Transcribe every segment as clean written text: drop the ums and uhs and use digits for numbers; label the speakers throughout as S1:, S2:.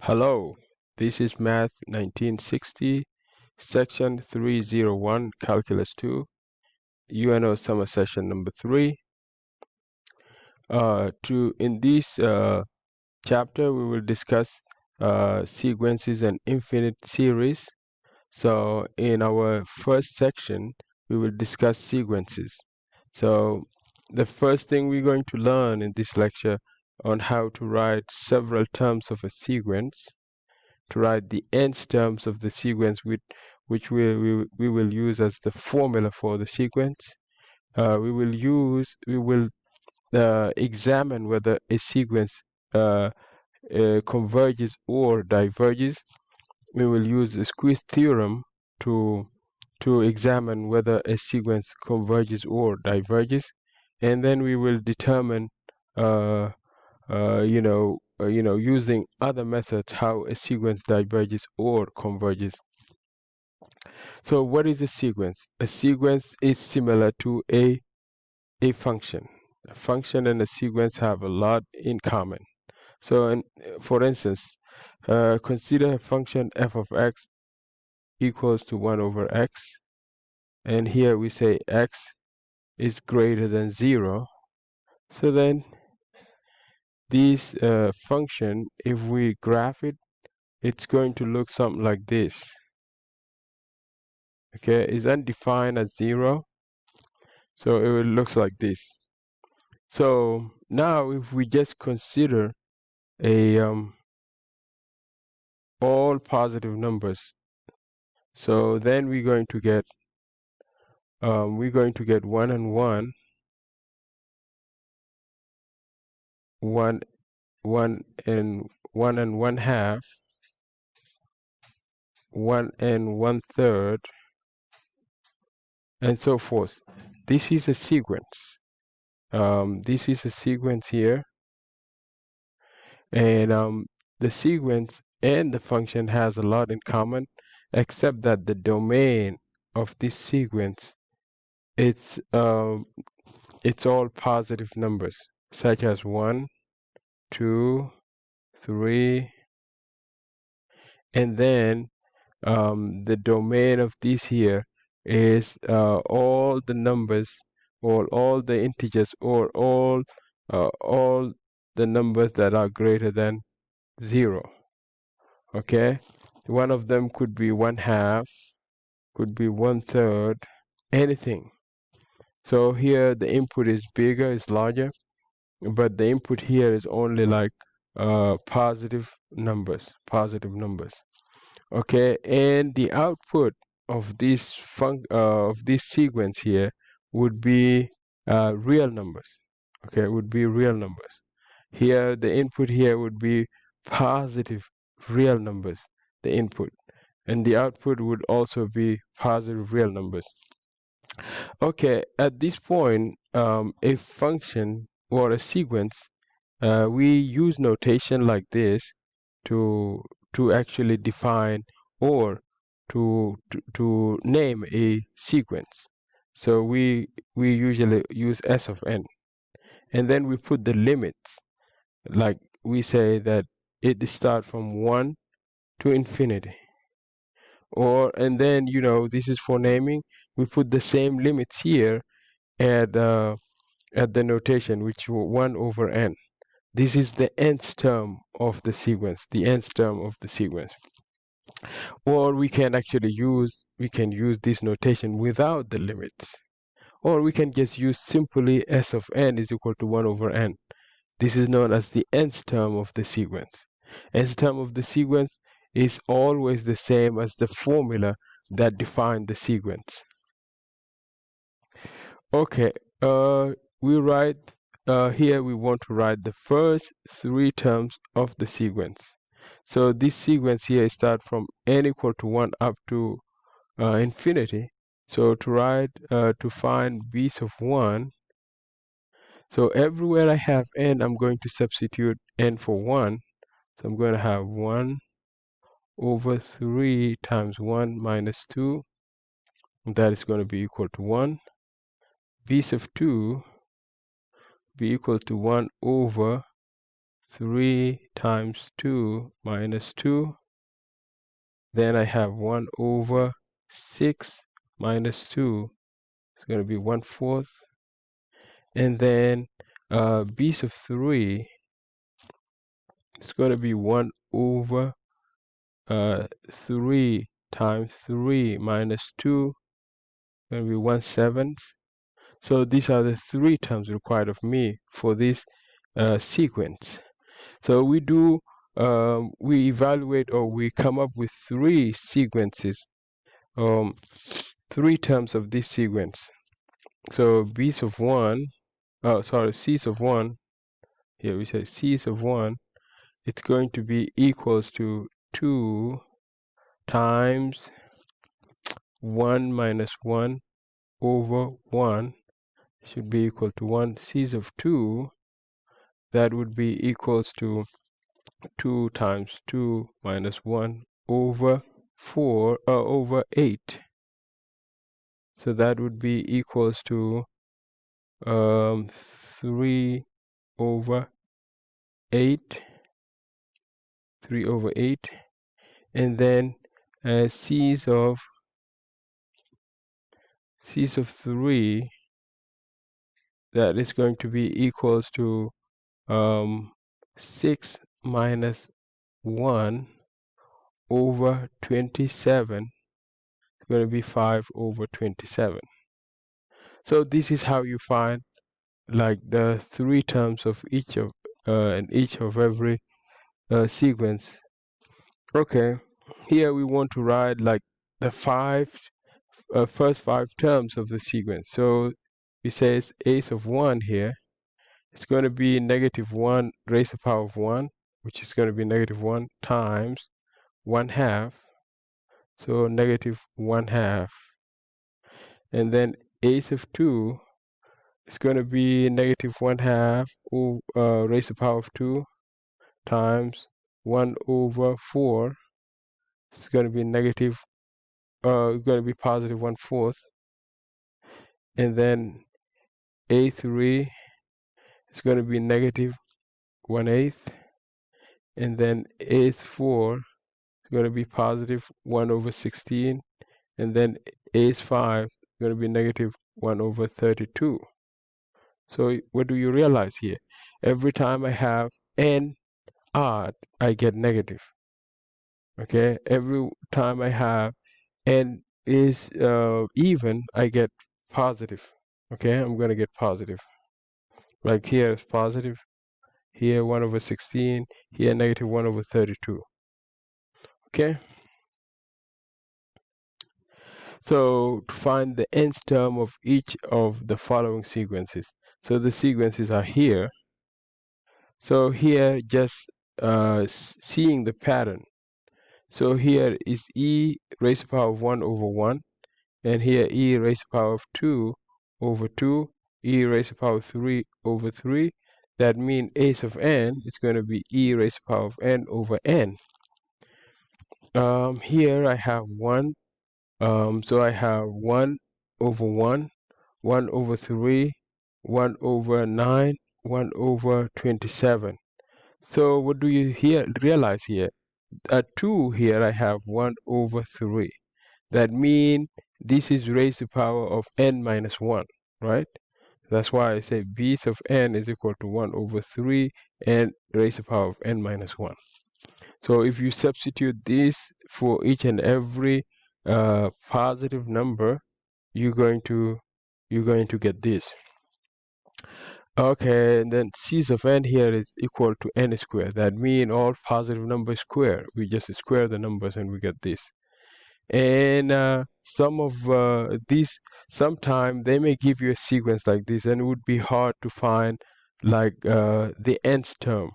S1: Hello, this is Math 1960, Section 301, Calculus 2, UNO Summer Session number 3. In this chapter, we will discuss sequences and infinite series. So in our first section, we will discuss sequences. So the first thing we're going to learn in this lecture on how to write several terms of a sequence, to write the nth terms of the sequence which we will use as the formula for the sequence. We will examine whether a sequence converges or diverges. We will use the squeeze theorem to examine whether a sequence converges or diverges, and then we will determine using other methods how a sequence diverges or converges. So what is a sequence? A sequence is similar to a function. A function and a sequence have a lot in common. So for instance, consider a function f of x equals to 1 over x, and here we say x is greater than 0. So then this function, if we graph it, it's going to look something like this. Okay, is undefined as 0, so it looks like this. So now if we just consider a all positive numbers, so then we're going to get 1 and 1, 1 and 1/2, 1 and 1/3, and so forth. This is a sequence. This is a sequence here, and the sequence and the function has a lot in common, except that the domain of this sequence, it's all positive numbers, such as 1, 2, 3, and then the domain of this here is all the numbers, or all the integers, or all the numbers that are greater than 0. Okay, one of them could be 1/2, could be 1/3, anything. So here the input is bigger, is larger, but the input here is only like positive numbers. Okay, and the output of this sequence here would be real numbers. Okay, would be real numbers. Here the input here would be positive real numbers, the input, and the output would also be positive real numbers. Okay, at this point, a function or a sequence, we use notation like this to actually define or to name a sequence. So we usually use S of n, and then we put the limits. Like we say that it starts from 1 to infinity. And then, this is for naming. We put the same limits here at the notation, which 1 over n. This is the nth term of the sequence, the nth term of the sequence. Or we can use this notation without the limits. Or we can just use simply S of n is equal to 1 over n. This is known as the nth term of the sequence. Nth term of the sequence is always the same as the formula that defined the sequence. Okay, we write here we want to write the first 3 terms of the sequence. So this sequence here starts from n equal to 1 up to infinity. So to find b's of 1, so everywhere I have n, I'm going to substitute n for 1. So I'm going to have 1 over 3 times 1 minus 2. And that is going to be equal to 1. B's of 2 be equal to 1 over 3 times 2 minus 2. Then I have 1 over 6 minus 2. It's going to be 1/4. And then base of 3, it's going to be 1 over 3 times 3 minus 2. It's going to be 1/7. So these are the 3 terms required of me for this sequence. So we evaluate, or we come up with 3 sequences, 3 terms of this sequence. So B's of 1, C's of 1, here we say C's of 1, it's going to be equals to 2 times 1 minus 1 over 1 should be equal to 1. C's of 2, that would be equals to 2 times 2 minus 1 over 4 over 8. So that would be equals to 3 over 8. 3 over 8. And then C's of 3, that is going to be equals to 6 minus 1 over 27. It's going to be 5 over 27. So this is how you find like the 3 terms of each of in each of every sequence. Okay, here we want to write like the first 5 terms of the sequence. So it says ace of 1 here. It's going to be -1 raised to the power of 1, which is going to be -1 times 1/2. So -1/2. And then ace of 2 is going to be -1/2 raised to the power of 2 times 1 over 4. It's going to be positive 1/4. And then A3 is going to be -1/8. And then ACE4 is going to be positive 1 over 16. And then ACE5 is going to be -1 over 32. So what do you realize here? Every time I have n odd, I get negative. Okay, every time I have n is even, I get positive. Okay, I'm going to get positive. Like here is positive, here 1 over 16, here -1 over 32. Okay, so to find the nth term of each of the following sequences. So the sequences are here. So here just seeing the pattern. So here is e raised to the power of 1 over 1, and here e raised to the power of 2 over 2, e raised to the power of 3 over 3. That means ace of n is going to be e raised to the power of n over n. Here I have 1, so I have 1 over 1, 1 over 3, 1 over 9, 1 over 27. So what do you realize here? At 2 here I have 1 over 3. That means this is raised to the power of n minus 1, right? That's why I say base of n is equal to 1 over 3 and raised to the power of n minus 1. So if you substitute this for each and every positive number, you're going to get this. Okay, and then C's of n here is equal to n squared. That means all positive numbers square. We just square the numbers and we get this. And some of these, sometimes they may give you a sequence like this, and it would be hard to find like the nth term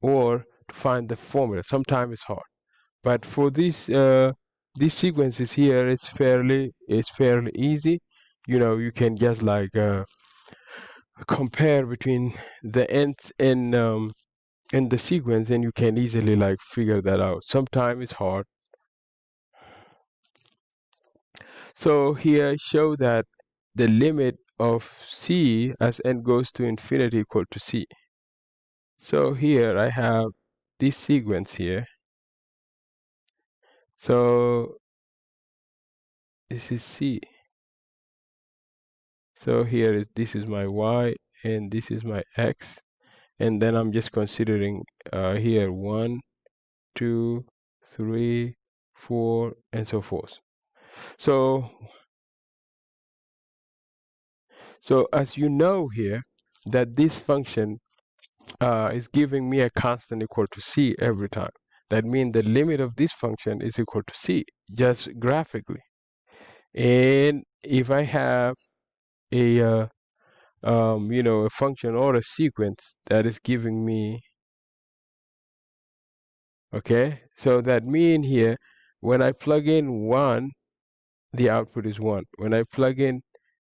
S1: or to find the formula. Sometimes it's hard, but for these sequences here, it's fairly easy. You know, you can just like compare between the nth and the sequence, and you can easily like figure that out. Sometimes it's hard. So here show that the limit of c as n goes to infinity equal to c. So here I have this sequence here. So this is C. So here is this is my Y and this is my X, and then I'm just considering here 1, 2, 3, 4, and so forth. So as you know here that this function is giving me a constant equal to C every time. That means the limit of this function is equal to C, just graphically. And if I have a a function or a sequence that is giving me, okay, so that mean here when I plug in 1, the output is 1. When I plug in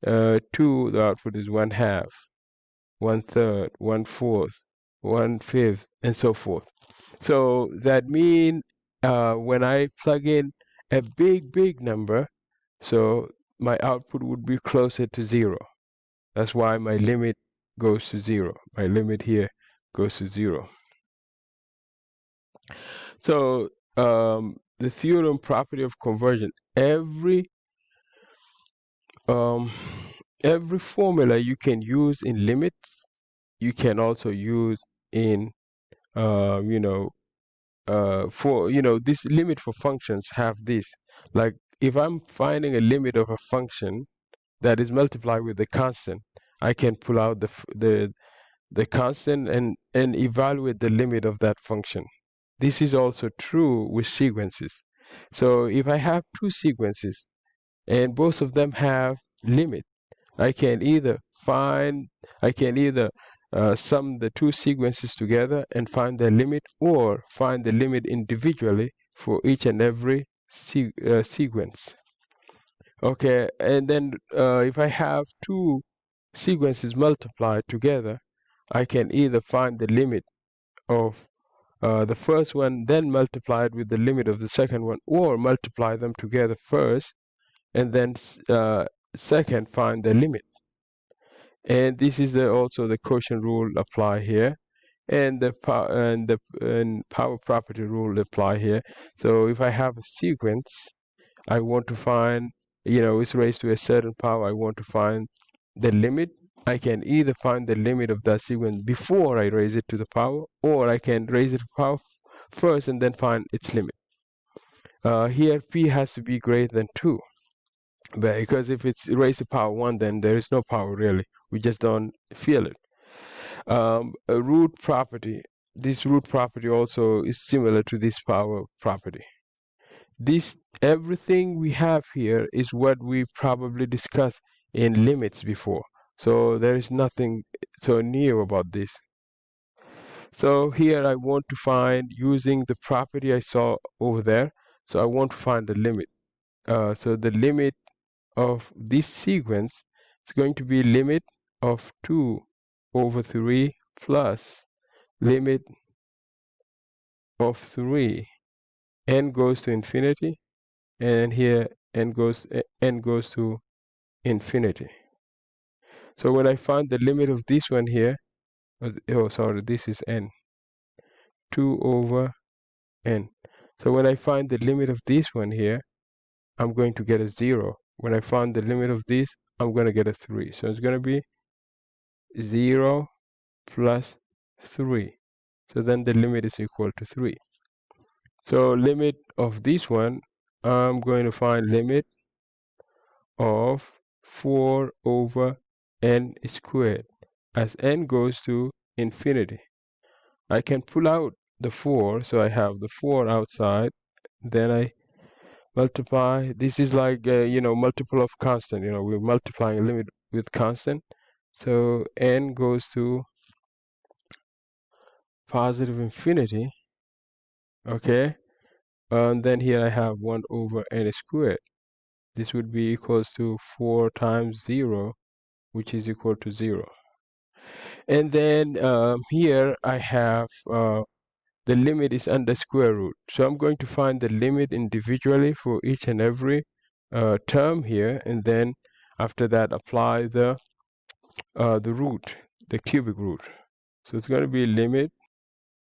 S1: 2, the output is 1/2, 1/3, 1/4, 1/5, and so forth. So that mean when I plug in a big number, so my output would be closer to 0. That's why my limit goes to 0. My limit here goes to 0. So the theorem property of conversion, every formula you can use in limits, you can also use in for this limit for functions have this. Like if I'm finding a limit of a function that is multiplied with the constant, I can pull out the constant and evaluate the limit of that function. This is also true with sequences. So if I have two sequences and both of them have limit, I can either sum the two sequences together and find their limit, or find the limit individually for each and every sequence. Okay, and then if I have two sequences multiplied together, I can either find the limit of the first one, then multiply it with the limit of the second one, or multiply them together first, and then second find the limit. And this is also the quotient rule apply here, and the power property rule apply here. So if I have a sequence, I want to find, it's raised to a certain power, I want to find the limit. I can either find the limit of that sequence before I raise it to the power, or I can raise it to power first and then find its limit. Here p has to be greater than 2, because if it's raised to power 1, then there is no power really. We just don't feel it. A root property. This root property also is similar to this power property. Everything we have here is what we probably discussed in limits before. So there is nothing so new about this. So here I want to find, using the property I saw over there, so I want to find the limit. So the limit of this sequence is going to be limit of 2 over 3 plus limit of 3. N goes to infinity, and here n goes to infinity. So when I find the limit of this one here, this is n, 2 over n. So when I find the limit of this one here, I'm going to get a 0. When I find the limit of this, I'm going to get a 3. So it's going to be 0 plus 3. So then the limit is equal to 3. So limit of this one, I'm going to find limit of 4 over n squared as n goes to infinity. I can pull out the 4, so I have the 4 outside, then I multiply. This is like multiple of constant. We're multiplying a limit with constant, so n goes to positive infinity. Okay, and then here I have 1 over n squared. This would be equals to 4 times 0, which is equal to 0. And then here I have the limit is under square root. So I'm going to find the limit individually for each and every term here, and then after that apply the root, the cubic root. So it's going to be limit